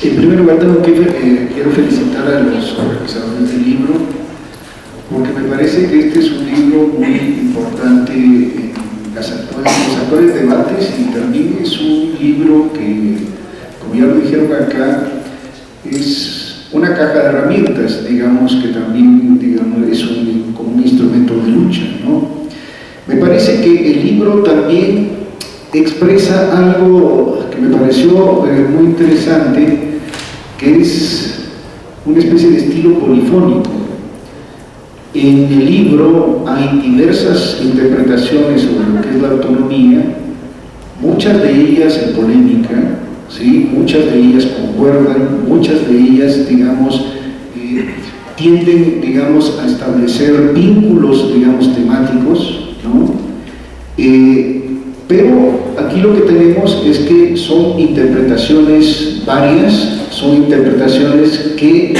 En primer lugar, quiero felicitar a los organizadores del libro, porque me parece que este es un libro muy importante en los actuales debates, y también es un libro que, como ya lo dijeron acá, es una caja de herramientas, digamos, que también es como un instrumento de lucha, ¿no? Me parece que el libro también expresa algo que me pareció muy interesante, que es una especie de estilo polifónico. En el libro hay diversas interpretaciones sobre lo que es la autonomía, muchas de ellas en polémica, ¿sí? Muchas de ellas concuerdan, muchas de ellas, digamos, tienden, digamos, a establecer vínculos, digamos, temáticos, ¿no? Pero aquí lo que tenemos es que son interpretaciones varias, son interpretaciones que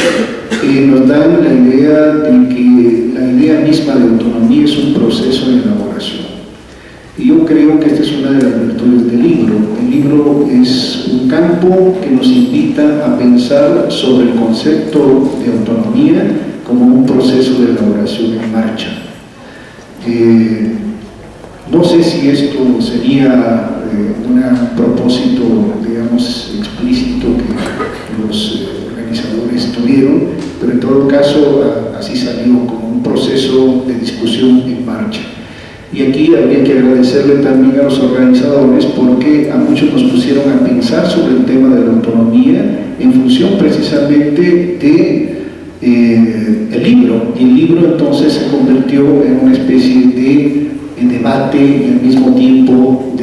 nos dan la idea de que la idea misma de autonomía es un proceso de elaboración. Y yo creo que esta es una de las virtudes del libro. El libro es un campo que nos invita a pensar sobre el concepto de autonomía como un proceso de elaboración en marcha. No sé si esto sería un propósito, digamos, explícito que los organizadores tuvieron, pero en todo caso así salió como un proceso de discusión en marcha. Y aquí habría que agradecerle también a los organizadores, porque a muchos nos pusieron a pensar sobre el tema de la autonomía en función precisamente de el libro, y el libro entonces se convirtió en una especie de debate y al mismo tiempo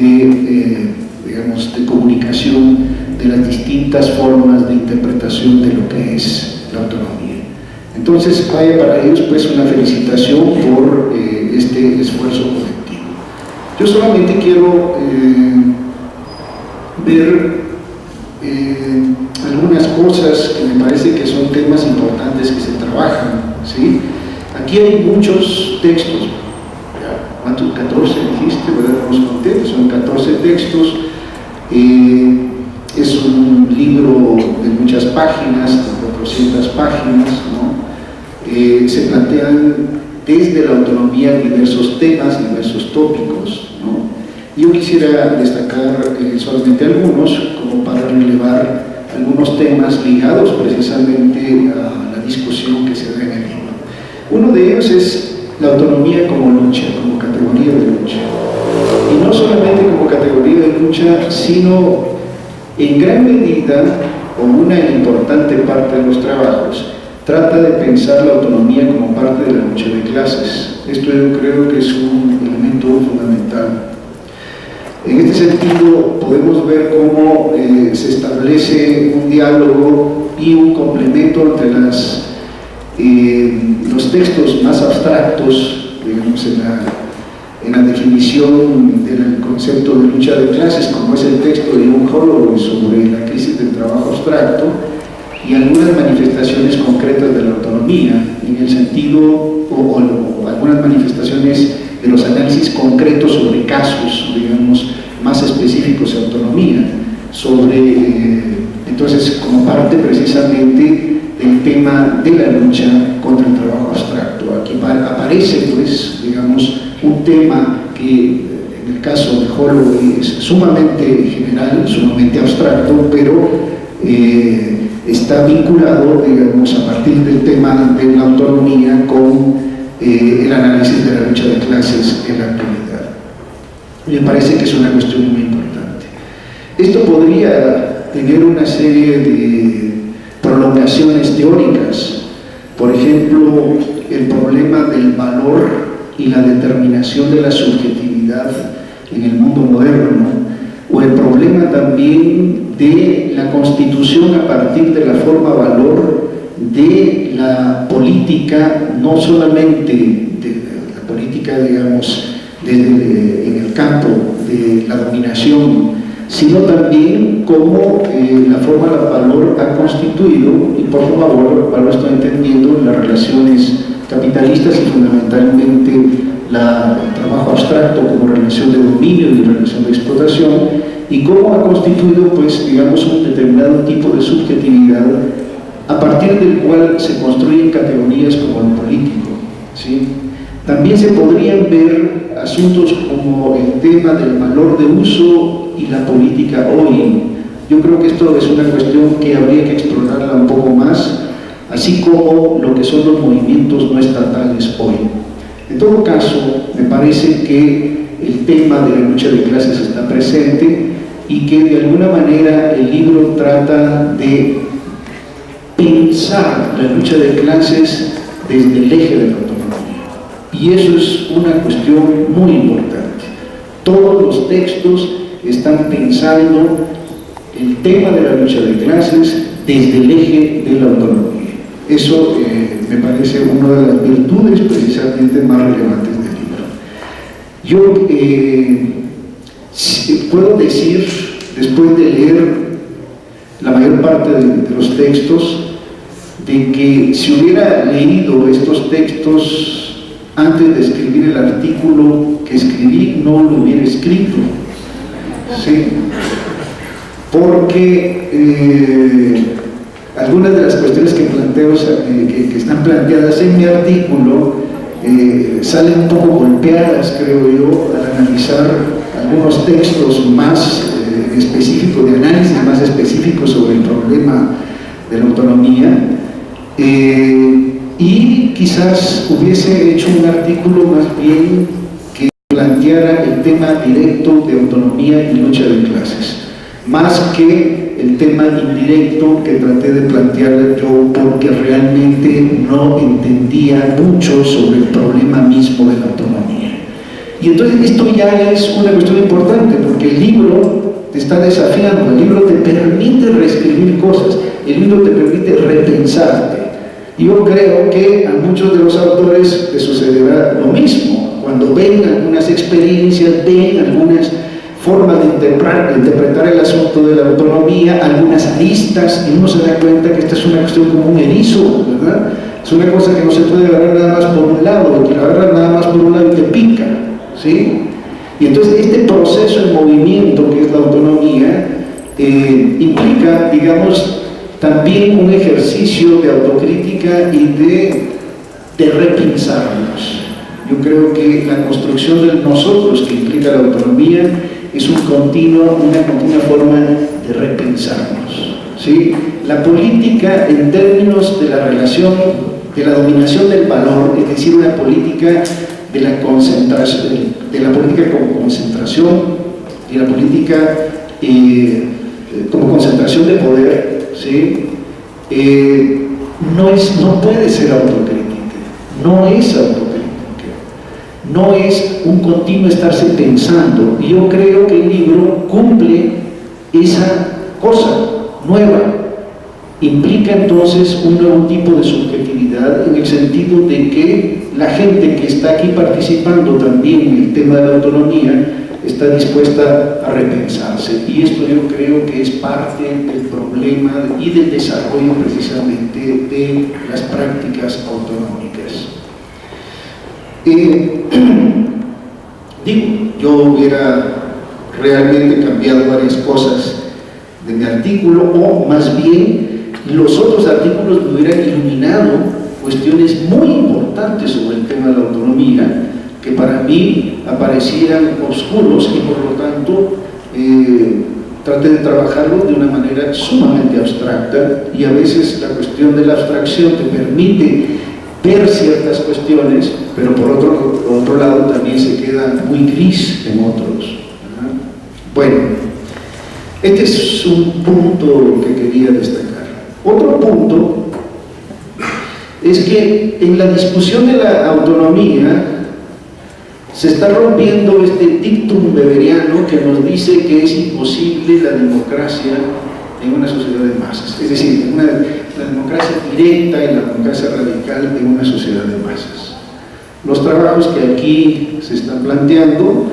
digamos, de comunicación de las distintas formas de interpretación de lo que es la autonomía. Entonces, vaya para ellos pues una felicitación por este esfuerzo colectivo. Yo solamente quiero ver algunas cosas que me parece que son temas importantes que se trabajan, ¿sí? Aquí hay muchos textos. ¿Cuántos? 14 dijiste, ¿verdad? Nos conté, son 14 textos. Es un libro de muchas páginas, de 400 páginas, ¿no? Se plantean desde la autonomía diversos temas, diversos tópicos, ¿no? Yo quisiera destacar solamente algunos, como para relevar algunos temas ligados precisamente a la discusión que se da en el libro. Uno de ellos es la autonomía como lucha, como categoría de lucha. Y no solamente como categoría de lucha, sino en gran medida, o una importante parte de los trabajos, trata de pensar la autonomía como parte de la lucha de clases. Esto yo creo que es un elemento fundamental. En este sentido, podemos ver cómo se establece un diálogo y un complemento entre los textos más abstractos, digamos, en la definición del concepto de lucha de clases, como es el texto de John Holloway sobre la crisis del trabajo abstracto, y algunas manifestaciones concretas de la autonomía, en el sentido, o algunas manifestaciones de los análisis concretos sobre casos, digamos, más específicos de autonomía, entonces, como parte precisamente del tema de la lucha contra el trabajo abstracto. Aquí aparece, pues, digamos, un tema que en el caso de Holloway es sumamente general, sumamente abstracto, pero está vinculado, digamos, a partir del tema de la autonomía con el análisis de la lucha de clases en la actualidad. Me parece que es una cuestión muy importante. Esto podría tener una serie de prolongaciones teóricas, por ejemplo, el problema del valor y la determinación de la subjetividad en el mundo moderno, o el problema también de la constitución a partir de la forma valor de la política, no solamente de la política, digamos, en el campo de la dominación, sino también cómo la forma valor ha constituido, y por forma valor estoy entendiendo las relaciones capitalistas y fundamentalmente el trabajo abstracto como relación de dominio y relación de explotación, y cómo ha constituido, pues, digamos, un determinado tipo de subjetividad a partir del cual se construyen categorías como el político, ¿sí? También se podrían ver asuntos como el tema del valor de uso y la política hoy. Yo creo que esto es una cuestión que habría que explorarla un poco más, así como lo que son los movimientos no estatales hoy. En todo caso, me parece que el tema de la lucha de clases está presente y que de alguna manera el libro trata de pensar la lucha de clases desde el eje de la autonomía. Y eso es una cuestión muy importante. Todos los textos están pensando el tema de la lucha de clases desde el eje de la autonomía. Eso me parece una de las virtudes precisamente más relevantes del libro. Yo puedo decir, después de leer la mayor parte de los textos, de que si hubiera leído estos textos antes de escribir el artículo que escribí, no lo hubiera escrito, ¿sí? Porque algunas de las cuestiones que planteo, que están planteadas en mi artículo, salen un poco golpeadas, creo yo, al analizar algunos textos más específicos, de análisis más específicos sobre el problema de la autonomía, y quizás hubiese hecho un artículo más bien que planteara el tema directo de autonomía y lucha de clases, más que el tema indirecto que traté de plantear yo, porque realmente no entendía mucho sobre el problema mismo de la autonomía. Y entonces esto ya es una cuestión importante, porque el libro te está desafiando, el libro te permite reescribir cosas, el libro te permite repensarte. Y yo creo que a muchos de los autores les sucederá lo mismo, cuando ven algunas experiencias, ven algunas formas de interpretar el asunto de la autonomía, algunas aristas, y uno se da cuenta que esta es una cuestión como un erizo, ¿verdad? Es una cosa que no se puede agarrar nada más por un lado, que la agarras nada más por un lado y te pica, ¿sí? Y entonces este proceso en movimiento que es la autonomía implica, digamos, también un ejercicio de autocrítica y de repensarnos. Yo creo que la construcción de nosotros que implica la autonomía es una continua forma de repensarnos, ¿sí? La política en términos de la relación, de la dominación del valor, es decir, una política de la concentración, de la política como concentración, y la política como concentración de poder, ¿sí? No puede ser autocrítica, no es autocrítica. No es un continuo estarse pensando, y yo creo que el libro cumple esa cosa nueva. Implica entonces un nuevo tipo de subjetividad en el sentido de que la gente que está aquí participando también en el tema de la autonomía está dispuesta a repensarse, y esto yo creo que es parte del problema y del desarrollo precisamente de las prácticas autonómicas. Yo hubiera realmente cambiado varias cosas de mi artículo, o más bien los otros artículos me hubieran iluminado cuestiones muy importantes sobre el tema de la autonomía que para mí aparecieran oscuros, y por lo tanto traté de trabajarlo de una manera sumamente abstracta, y a veces la cuestión de la abstracción te permite ver ciertas cuestiones, pero por otro lado también se queda muy gris en otros, ¿verdad? Bueno, este es un punto que quería destacar. Otro punto es que en la discusión de la autonomía se está rompiendo este dictum weberiano que nos dice que es imposible la democracia en una sociedad de masas, es decir, la democracia directa y la democracia radical en una sociedad de masas. Los trabajos que aquí se están planteando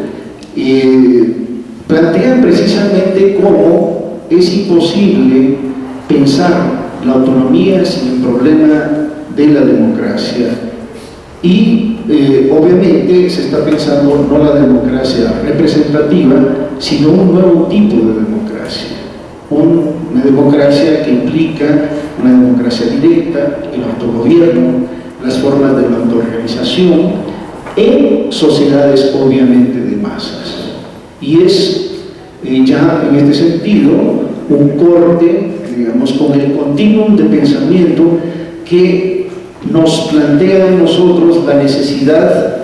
plantean precisamente cómo es imposible pensar la autonomía sin el problema de la democracia, y obviamente se está pensando no la democracia representativa, sino un nuevo tipo de democracia. Una democracia que implica una democracia directa, el autogobierno, las formas de la autoorganización en sociedades obviamente de masas. Y es ya en este sentido un corte, digamos, con el continuum de pensamiento que nos plantea a nosotros la necesidad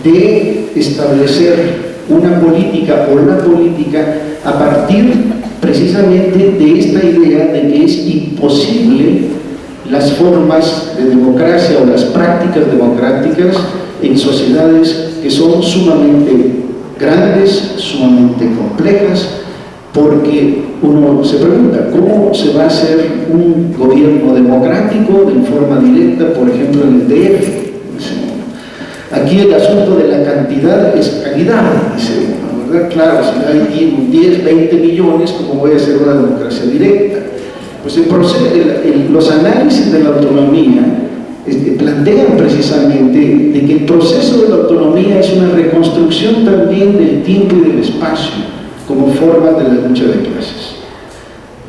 de establecer una política o una política a partir precisamente de esta idea de que es imposible las formas de democracia o las prácticas democráticas en sociedades que son sumamente grandes, sumamente complejas, porque uno se pregunta, ¿cómo se va a hacer un gobierno democrático en forma directa, por ejemplo, en el DF? Aquí el asunto de la cantidad es calidad, dice uno, ¿verdad? Claro, si hay 10, 20 millones, ¿cómo voy a hacer una democracia directa? Pues los análisis de la autonomía plantean precisamente de que el proceso de la autonomía es una reconstrucción también del tiempo y del espacio como forma de la lucha de clases.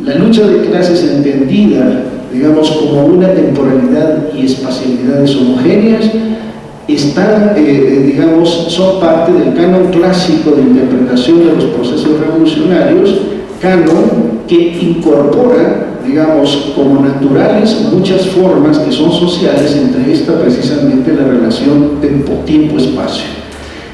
La lucha de clases entendida, digamos, como una temporalidad y espacialidades homogéneas, están, digamos, son parte del canon clásico de interpretación de los procesos revolucionarios, canon que incorpora, digamos, como naturales muchas formas que son sociales, entre esta precisamente la relación tiempo-espacio.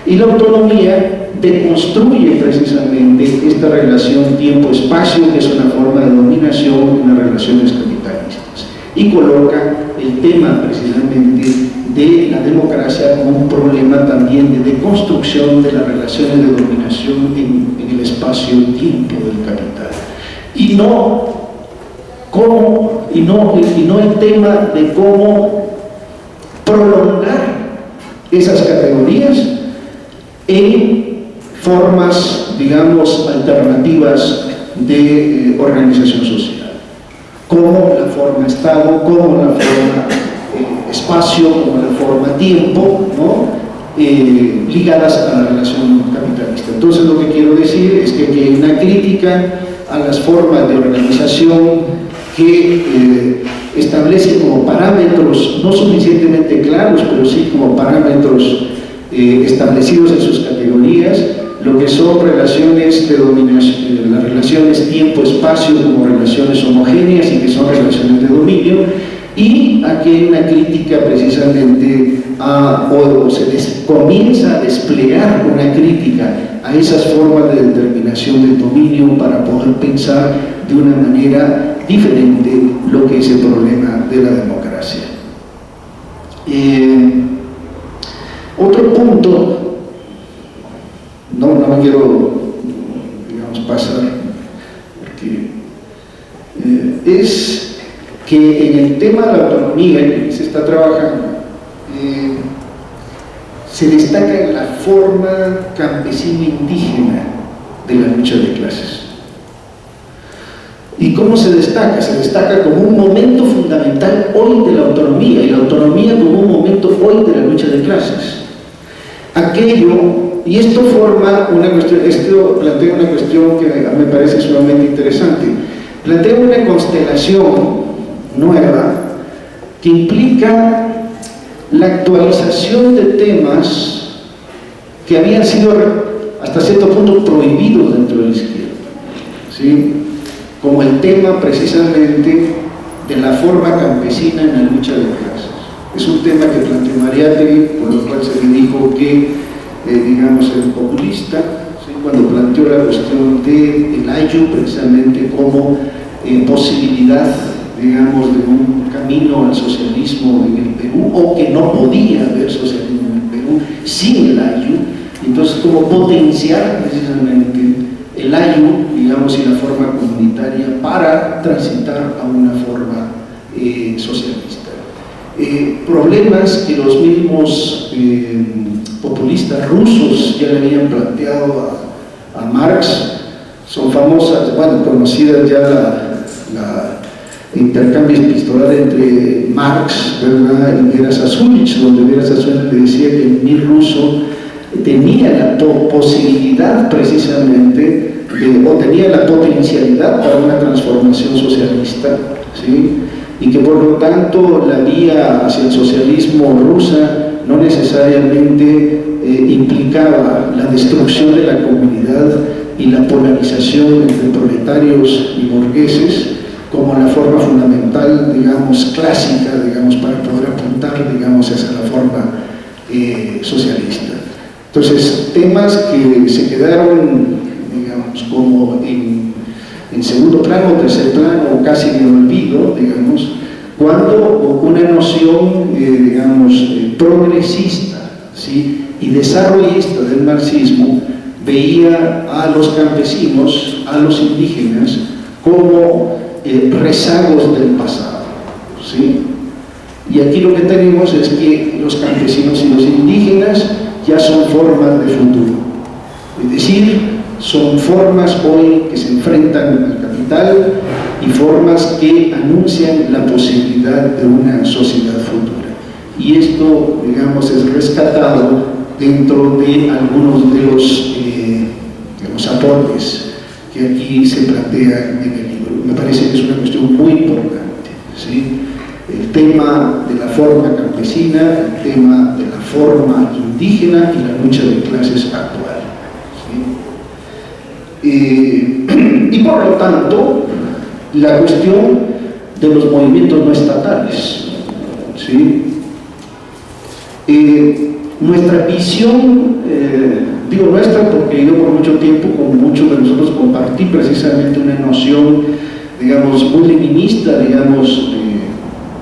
Y la autonomía deconstruye precisamente esta relación tiempo-espacio, que es una forma de dominación en las relaciones capitalistas, y coloca el tema precisamente de la democracia como un problema también de deconstrucción de las relaciones de dominación en el espacio-tiempo del capital. Y no el tema de cómo prolongar esas categorías en formas, digamos, alternativas de organización social, como la forma Estado, como la forma espacio, como la forma tiempo, ¿no? Ligadas a la relación capitalista. Entonces lo que quiero decir es que hay una crítica a las formas de organización que establecen como parámetros no suficientemente claros, pero sí como parámetros establecidos en sus categorías, lo que son relaciones de dominación, las relaciones tiempo-espacio como relaciones homogéneas y que son relaciones de dominio, y aquí hay una crítica precisamente o se comienza a desplegar una crítica a esas formas de determinación del dominio para poder pensar de una manera diferente lo que es el problema de la democracia. Otro punto, no me quiero, digamos, pasar, porque es que en el tema de la autonomía que se está trabajando, se destaca la forma campesina indígena de la lucha de clases. ¿Y cómo se destaca? Se destaca como un momento fundamental hoy de la autonomía, y la autonomía como un momento hoy de la lucha de clases. Y esto forma una cuestión, esto plantea una cuestión que me parece sumamente interesante. Plantea una constelación nueva que implica la actualización de temas que habían sido hasta cierto punto prohibidos dentro de la izquierda, ¿sí? Como el tema precisamente de la forma campesina en la lucha de clases. Es un tema que planteó Mariátegui, por lo cual se le dijo que, digamos, era populista, ¿sí? Cuando planteó la cuestión del ayu precisamente como posibilidad, digamos, de un camino al socialismo en el Perú, o que no podía haber socialismo en el Perú sin el ayu. Entonces, como potenciar precisamente el ayu, digamos, y la forma comunitaria para transitar a una forma socialista. Problemas que los mismos populistas rusos ya le habían planteado a Marx, son famosas, bueno, conocidas ya intercambio epistolar entre Marx, ¿verdad?, y Vera Sassulich, donde Vera Sassulich le decía que el MIR ruso tenía la posibilidad precisamente, o tenía la potencialidad para una transformación socialista, ¿sí?, y que por lo tanto la vía hacia el socialismo rusa no necesariamente implicaba la destrucción de la comunidad y la polarización entre proletarios y burgueses como la forma fundamental, digamos, clásica, digamos, para poder apuntar, digamos, hacia la forma socialista. Entonces, temas que se quedaron, digamos, como en segundo plano, tercer plano, o casi en el olvido, digamos, cuando una noción, digamos, progresista, ¿sí?, y desarrollista del marxismo veía a los campesinos, a los indígenas, como rezagos del pasado, ¿sí? Y aquí lo que tenemos es que los campesinos y los indígenas ya son formas de futuro, es decir, son formas hoy que se enfrentan al capital y formas que anuncian la posibilidad de una sociedad futura. Y esto, digamos, es rescatado dentro de algunos de los aportes que aquí se plantean en el libro. Me parece que es una cuestión muy importante, ¿sí? El tema de la forma campesina, el tema de la forma indígena y la lucha de clases actual, ¿sí? Y por lo tanto, la cuestión de los movimientos no estatales, ¿sí? Nuestra visión, digo nuestra porque yo por mucho tiempo con muchos de nosotros compartí precisamente una noción, digamos, muy leninista, digamos,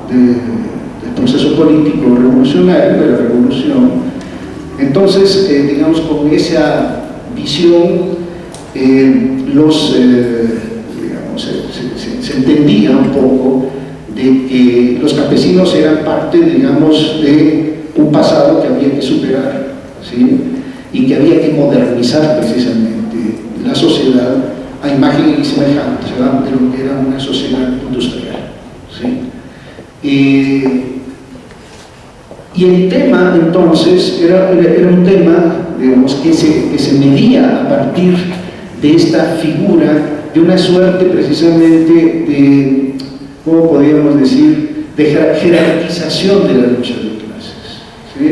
del proceso político revolucionario, de la revolución. Entonces, digamos, con esa visión, se entendía un poco de que los campesinos eran parte, digamos, de un pasado que había que superar, ¿sí?, y que había que modernizar precisamente la sociedad a imagen y semejanza de lo que era una sociedad industrial, ¿sí? Y el tema entonces era un tema, digamos, que se medía a partir de esta figura de una suerte precisamente de, ¿cómo podríamos decir?, de jerarquización de la lucha de clases, ¿sí?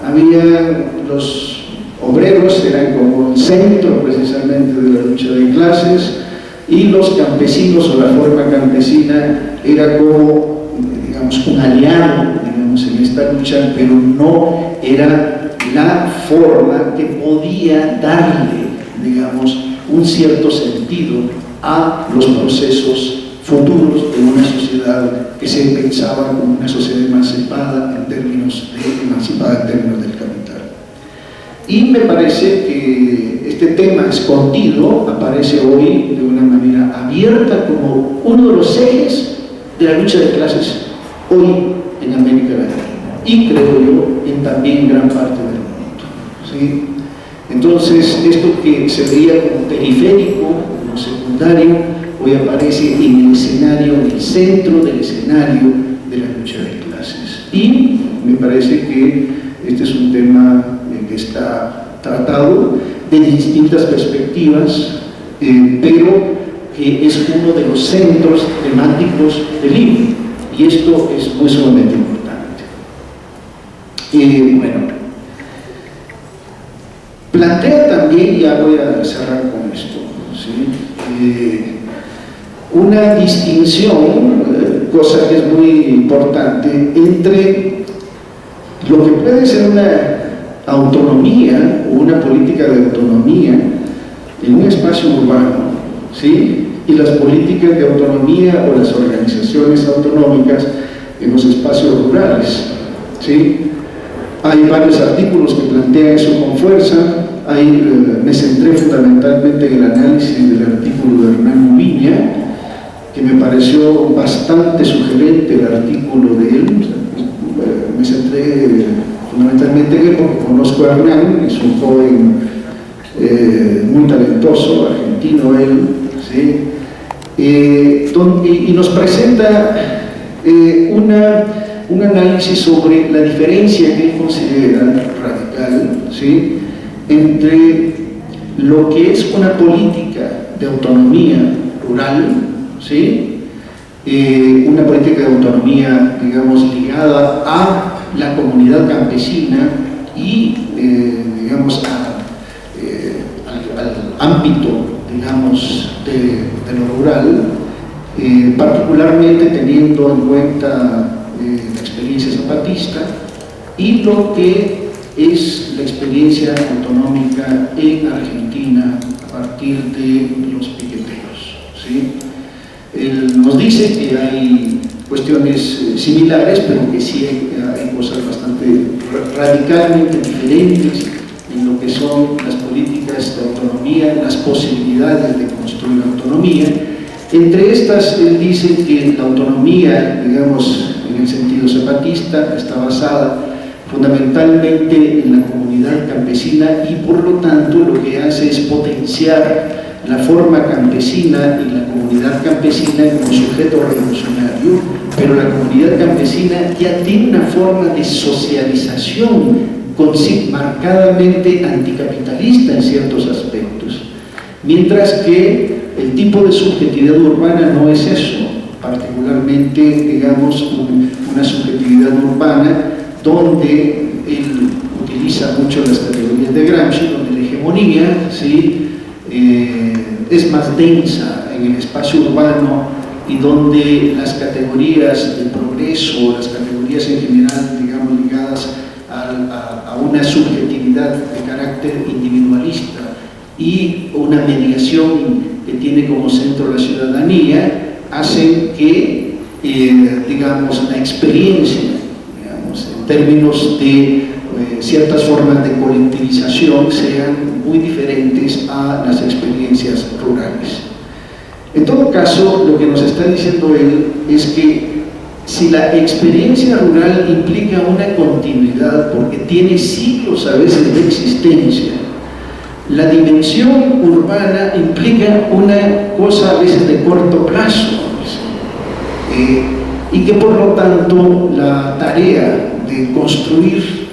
Había los obreros, eran como el centro precisamente de la lucha de clases, y los campesinos o la forma campesina era como, digamos, un aliado, digamos, en esta lucha, pero no era la forma que podía darle, digamos, un cierto sentido a los procesos futuros de una sociedad que se pensaba como una sociedad emancipada en términos del capital. Y me parece que este tema escondido aparece hoy de una manera abierta como uno de los ejes de la lucha de clases hoy en América Latina y, creo yo, también en gran parte del mundo, ¿sí? Entonces, esto que se veía como periférico, como secundario, hoy aparece en el escenario, en el centro del escenario de la lucha de clases. Y me parece que este es un tema que está tratado de distintas perspectivas, pero que es uno de los centros temáticos del libro, y esto es muy sumamente importante. Bueno, plantea también, ya voy a cerrar con esto, ¿sí?, una distinción, cosa que es muy importante, entre lo que puede ser una autonomía o una política de autonomía en un espacio urbano, ¿sí?, y las políticas de autonomía o las organizaciones autonómicas en los espacios rurales, ¿sí? Hay varios artículos que plantean eso con fuerza. Me centré fundamentalmente en el análisis del artículo de Hernán Ubiña, que me pareció bastante sugerente el artículo de él. Me centré fundamentalmente en él porque conozco a Hernán, es un joven muy talentoso, argentino él, ¿sí? y nos presenta un análisis sobre la diferencia que él considera radical, ¿sí?, entre lo que es una política de autonomía rural, ¿sí?, una política de autonomía, digamos, ligada a la comunidad campesina y, digamos, al ámbito, digamos, de lo rural, particularmente teniendo en cuenta la experiencia zapatista y lo que es la experiencia autonómica en Argentina a partir de los piqueteros, ¿sí? Él nos dice que hay cuestiones similares, pero que sí hay cosas bastante radicalmente diferentes en lo que son las políticas de autonomía, las posibilidades de construir autonomía. Entre estas, él dice que la autonomía, digamos, en el sentido zapatista, está basada fundamentalmente en la comunidad campesina y por lo tanto lo que hace es potenciar la forma campesina y la comunidad campesina como sujeto revolucionario, pero la comunidad campesina ya tiene una forma de socialización marcadamente anticapitalista en ciertos aspectos, mientras que el tipo de subjetividad urbana no es eso, particularmente, digamos, una subjetividad urbana donde él utiliza mucho las categorías de Gramsci, donde la hegemonía, ¿sí?, es más densa en el espacio urbano y donde las categorías de progreso, las categorías en general, digamos, ligadas a una subjetividad de carácter individualista y una mediación que tiene como centro la ciudadanía, hacen que, digamos, la experiencia, digamos, en términos de ciertas formas de colectivización sean muy diferentes a las experiencias rurales. En todo caso, lo que nos está diciendo él es que si la experiencia rural implica una continuidad, porque tiene siglos a veces de existencia, la dimensión urbana implica una cosa a veces de corto plazo, y que por lo tanto la tarea de construir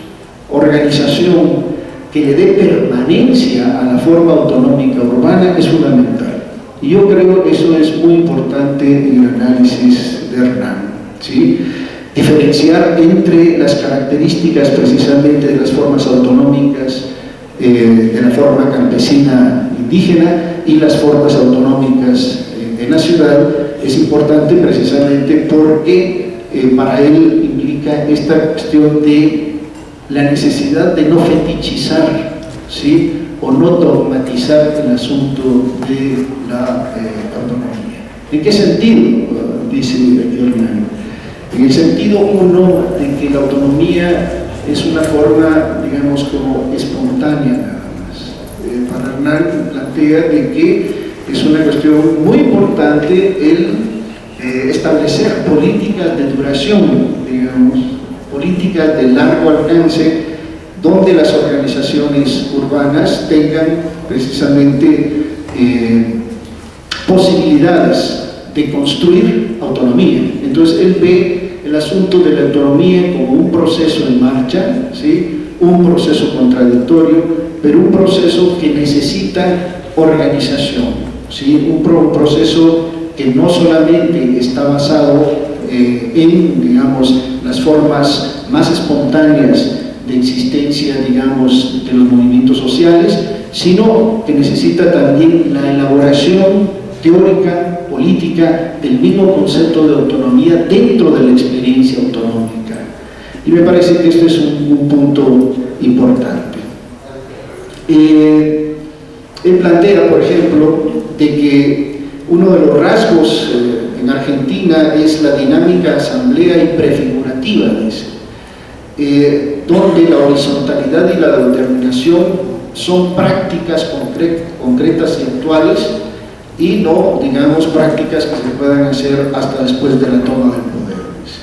organización que le dé permanencia a la forma autonómica urbana es fundamental. Y yo creo que eso es muy importante en el análisis de Hernán, ¿sí? Diferenciar entre las características precisamente de las formas autonómicas de la forma campesina indígena y las formas autonómicas en la ciudad es importante precisamente porque para él implica esta cuestión de la necesidad de no fetichizar, ¿sí?, o no dogmatizar el asunto de la autonomía. ¿En qué sentido? Dice Hernán. En el sentido, uno, de que la autonomía es una forma, digamos, como espontánea nada más. Para Hernán plantea de que es una cuestión muy importante el establecer políticas de duración, digamos, políticas de largo alcance, donde las organizaciones urbanas tengan precisamente posibilidades de construir autonomía. Entonces él ve el asunto de la autonomía como un proceso en marcha, ¿sí?, un proceso contradictorio, pero un proceso que necesita organización, ¿sí?, un proceso que no solamente está basado en, digamos, las formas más espontáneas de existencia, digamos, de los movimientos sociales, sino que necesita también la elaboración teórica, política, del mismo concepto de autonomía dentro de la experiencia autonómica. Y me parece que este es un punto importante. Él plantea, por ejemplo, de que uno de los rasgos en Argentina es la dinámica asamblea y prefigurativa, dice, donde la horizontalidad y la determinación son prácticas concretas y actuales y no, digamos, prácticas que se puedan hacer hasta después de la toma del poder, dice.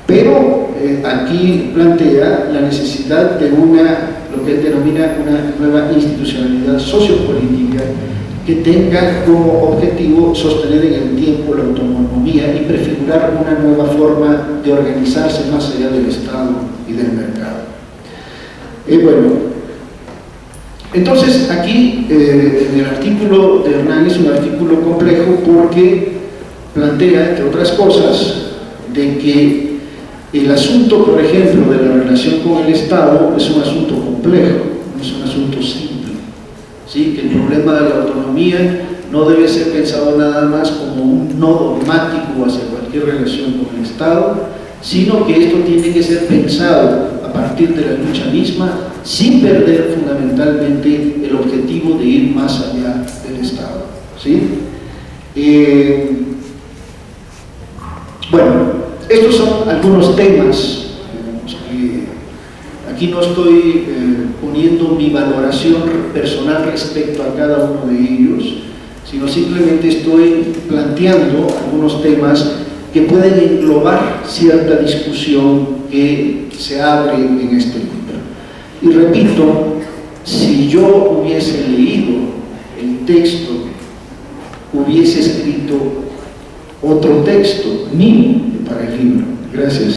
Pero aquí plantea la necesidad de lo que él denomina una nueva institucionalidad sociopolítica que tenga como objetivo sostener en el tiempo la autonomía y prefigurar una nueva forma de organizarse más allá del Estado y del mercado. Bueno, entonces aquí en el artículo de Hernán es un artículo complejo porque plantea, entre otras cosas, de que el asunto, por ejemplo, de la relación con el Estado es un asunto complejo, no es un asunto simple. ¿Sí? Que el problema de la autonomía no debe ser pensado nada más como un no dogmático hacia cualquier relación con el Estado, sino que esto tiene que ser pensado a partir de la lucha misma, sin perder fundamentalmente el objetivo de ir más allá del Estado. ¿Sí? Bueno, estos son algunos temas, digamos, que aquí no estoy poniendo mi valoración personal respecto a cada uno de ellos, sino simplemente estoy planteando algunos temas que pueden englobar cierta discusión que se abre en este libro. Y repito, si yo hubiese leído el texto, hubiese escrito otro texto mío para el libro. Gracias.